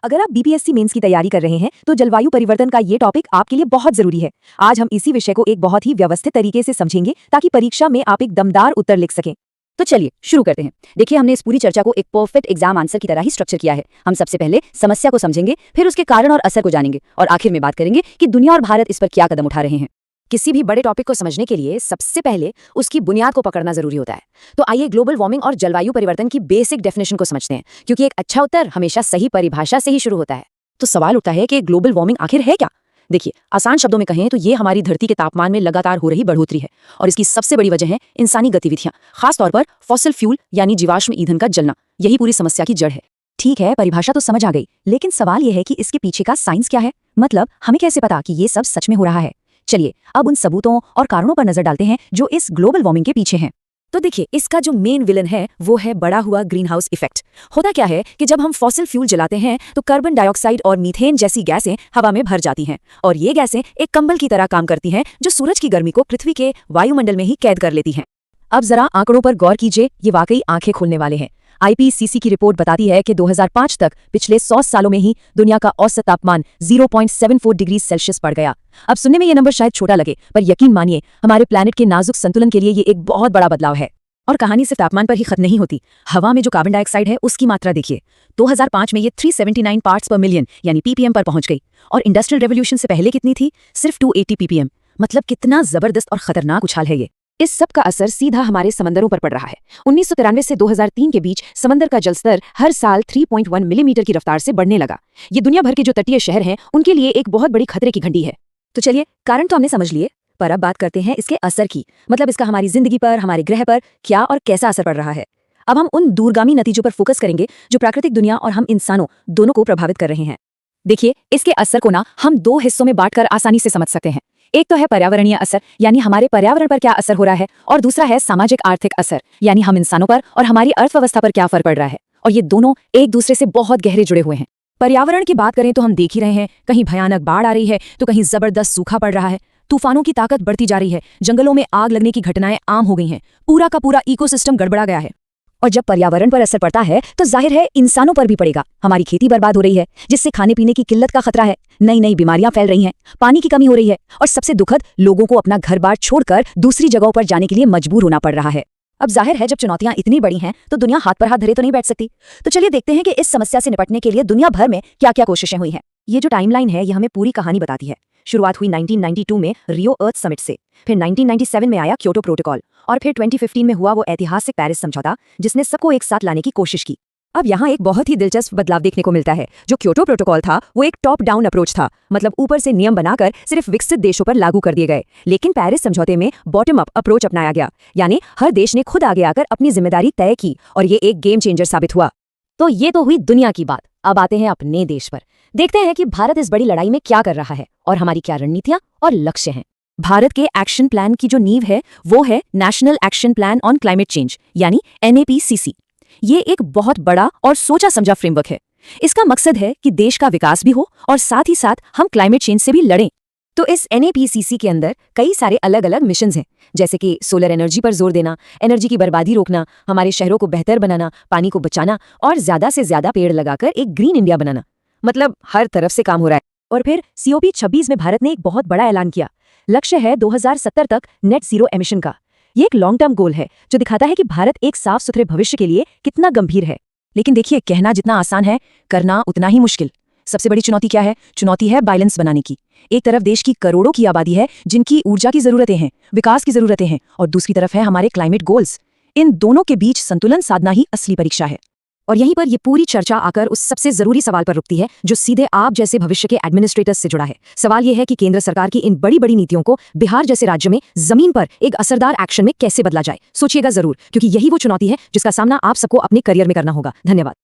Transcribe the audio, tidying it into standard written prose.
अगर आप BPSC mains की तैयारी कर रहे हैं तो जलवायु परिवर्तन का ये टॉपिक आपके लिए बहुत जरूरी है। आज हम इसी विषय को एक बहुत ही व्यवस्थित तरीके से समझेंगे ताकि परीक्षा में आप एक दमदार उत्तर लिख सकें। तो चलिए शुरू करते हैं। देखिए, हमने इस पूरी चर्चा को एक परफेक्ट एग्जाम आंसर की तरह ही स्ट्रक्चर किया है। हम सबसे पहले समस्या को समझेंगे, फिर उसके कारण और असर को जानेंगे और आखिर में बात करेंगे कि दुनिया और भारत इस पर क्या कदम उठा रहे हैं। किसी भी बड़े टॉपिक को समझने के लिए सबसे पहले उसकी बुनियाद को पकड़ना जरूरी होता है। तो आइए ग्लोबल वार्मिंग और जलवायु परिवर्तन की बेसिक डेफिनेशन को समझते हैं, क्योंकि एक अच्छा उत्तर हमेशा सही परिभाषा से ही शुरू होता है। तो सवाल उठता है कि ग्लोबल वार्मिंग आखिर है क्या? देखिए, आसान शब्दों में कहें तो ये हमारी धरती के तापमान में लगातार हो रही बढ़ोतरी है और इसकी सबसे बड़ी वजह है इंसानी गतिविधियां, खासतौर पर फॉसिल फ्यूल यानी जीवाश्म ईंधन का जलना। यही पूरी समस्या की जड़ है। ठीक है, परिभाषा तो समझ आ गई, लेकिन सवाल यह है कि इसके पीछे का साइंस क्या है। मतलब हमें कैसे पता कि ये सब सच में हो रहा है? चलिए अब उन सबूतों और कारणों पर नजर डालते हैं जो इस ग्लोबल वार्मिंग के पीछे हैं। तो देखिए, इसका जो मेन विलन है वो है बढ़ा हुआ ग्रीन हाउस इफेक्ट। होता क्या है कि जब हम फॉसिल फ्यूल जलाते हैं तो कार्बन डाइऑक्साइड और मीथेन जैसी गैसें हवा में भर जाती हैं और ये गैसें एक कंबल की तरह काम करती हैं जो सूरज की गर्मी को पृथ्वी के वायुमंडल में ही कैद कर लेती हैं। अब जरा आंकड़ों पर गौर कीजिए, ये वाकई आंखें खोलने वाले हैं। आईपीसीसी की रिपोर्ट बताती है कि 2005 तक पिछले 100 सालों में ही दुनिया का औसत तापमान 0.74 डिग्री सेल्सियस बढ़ गया। अब सुनने में ये नंबर शायद छोटा लगे, पर यकीन मानिए हमारे प्लैनेट के नाजुक संतुलन के लिए ये एक बहुत बड़ा बदलाव है। और कहानी सिर्फ तापमान पर ही खत्म नहीं होती। हवा में जो कार्बन डाइऑक्साइड है उसकी मात्रा देखिए। 2005 में ये 379 पार्ट्स पर मिलियन यानी पीपीएम पर पहुंच गई और इंडस्ट्रियल रेवोल्यूशन से पहले कितनी थी? सिर्फ 280 पीपीएम। मतलब कितना जबरदस्त और खतरनाक उछाल है ये। इस सब का असर सीधा हमारे समंदरों पर पड़ रहा है। 1993 से 2003 के बीच समंदर का जलस्तर हर साल 3.1 मिलीमीटर की रफ्तार से बढ़ने लगा। ये दुनिया भर के जो तटीय शहर हैं उनके लिए एक बहुत बड़ी खतरे की घंटी है। तो चलिए, कारण तो हमने समझ लिए, पर अब बात करते हैं इसके असर की। मतलब इसका हमारी जिंदगी पर, हमारे ग्रह पर क्या और कैसा असर पड़ रहा है। अब हम उन दूरगामी नतीजों पर फोकस करेंगे जो प्राकृतिक दुनिया और हम इंसानों दोनों को प्रभावित कर रहे हैं। देखिए, इसके असर को ना हम दो हिस्सों में बांटकर आसानी से समझ सकते हैं। एक तो है पर्यावरणीय असर, यानी हमारे पर्यावरण पर क्या असर हो रहा है, और दूसरा है सामाजिक आर्थिक असर, यानी हम इंसानों पर और हमारी अर्थव्यवस्था पर क्या फर्क पड़ रहा है। और ये दोनों एक दूसरे से बहुत गहरे जुड़े हुए हैं। पर्यावरण की बात करें तो हम देख ही रहे हैं, कहीं भयानक बाढ़ आ रही है तो कहीं जबरदस्त सूखा पड़ रहा है। तूफानों की ताकत बढ़ती जा रही है, जंगलों में आग लगने की घटनाएं आम हो गई हैं, पूरा का पूरा इकोसिस्टम गड़बड़ा गया है। और जब पर्यावरण पर असर पड़ता है तो जाहिर है इंसानों पर भी पड़ेगा। हमारी खेती बर्बाद हो रही है, जिससे खाने पीने की किल्लत का खतरा है, नई नई बीमारियां फैल रही हैं, पानी की कमी हो रही है और सबसे दुखद, लोगों को अपना घर बार छोड़कर दूसरी जगहों पर जाने के लिए मजबूर होना पड़ रहा है। अब जाहिर है जब चुनौतियां इतनी बड़ी हैं तो दुनिया हाथ पर हाथ धरे तो नहीं बैठ सकती। तो चलिए देखते हैं कि इस समस्या से निपटने के लिए दुनिया भर में क्या क्या कोशिशें हुई हैं। ये जो टाइमलाइन है ये हमें पूरी कहानी बताती है। शुरुआत हुई 1992 में रियो अर्थ समिट से, फिर 1997 में आया क्योटो प्रोटोकॉल और फिर 2015 में हुआ वो ऐतिहासिक पेरिस समझौता जिसने सबको एक साथ लाने की कोशिश की। अब यहाँ एक बहुत ही दिलचस्प बदलाव देखने को मिलता है। जो क्योटो प्रोटोकॉल था वो एक टॉप डाउन अप्रोच था, मतलब ऊपर से नियम बनाकर सिर्फ विकसित देशों पर लागू कर दिए गए। लेकिन पेरिस समझौते में बॉटम अप अप्रोच अपनाया गया, यानी हर देश ने खुद आगे आकर अपनी जिम्मेदारी तय की और ये एक गेम चेंजर साबित हुआ। तो ये तो हुई दुनिया की बात। अब आते हैं अपने देश पर। देखते हैं कि भारत इस बड़ी लड़ाई में क्या कर रहा है और हमारी क्या रणनीतियां और लक्ष्य हैं। भारत के एक्शन प्लान की जो नींव है वो है national action plan on climate change, यानी NAPCC। ये एक बहुत बड़ा और सोचा समझा फ्रेमवर्क है। इसका मकसद है कि देश का विकास भी हो और साथ ही साथ हम क्लाइमेट चेंज से भी लड़ें। तो इस NAPCC के अंदर कई सारे अलग अलग मिशंस हैं, जैसे कि सोलर एनर्जी पर जोर देना, एनर्जी की बर्बादी रोकना, हमारे शहरों को बेहतर बनाना, पानी को बचाना और ज्यादा से ज्यादा पेड़ लगाकर एक ग्रीन इंडिया बनाना। मतलब हर तरफ से काम हो रहा है। और फिर COP 26 में भारत ने एक बहुत बड़ा ऐलान किया। लक्ष्य है 2070 तक नेट जीरो एमिशन का। ये एक लॉन्ग टर्म गोल है जो दिखाता है कि भारत एक साफ सुथरे भविष्य के लिए कितना गंभीर है। लेकिन देखिए, कहना जितना आसान है, करना उतना ही मुश्किल। सबसे बड़ी चुनौती क्या है? चुनौती है बैलेंस बनाने की। एक तरफ देश की करोड़ों की आबादी है जिनकी ऊर्जा की जरूरतें हैं, विकास की जरूरतें हैं, और दूसरी तरफ है हमारे क्लाइमेट गोल्स। इन दोनों के बीच संतुलन साधना ही असली परीक्षा है। और यहीं पर ये पूरी चर्चा आकर उस सबसे जरूरी सवाल पर रुकती है जो सीधे आप जैसे भविष्य के एडमिनिस्ट्रेटर्स से जुड़ा है। सवाल ये है कि केंद्र सरकार की इन बड़ी बड़ी नीतियों को बिहार जैसे राज्य में जमीन पर एक असरदार एक्शन में कैसे बदला जाए। सोचिएगा जरूर, क्योंकि यही वो चुनौती है जिसका सामना आप सबको अपने करियर में करना होगा। धन्यवाद।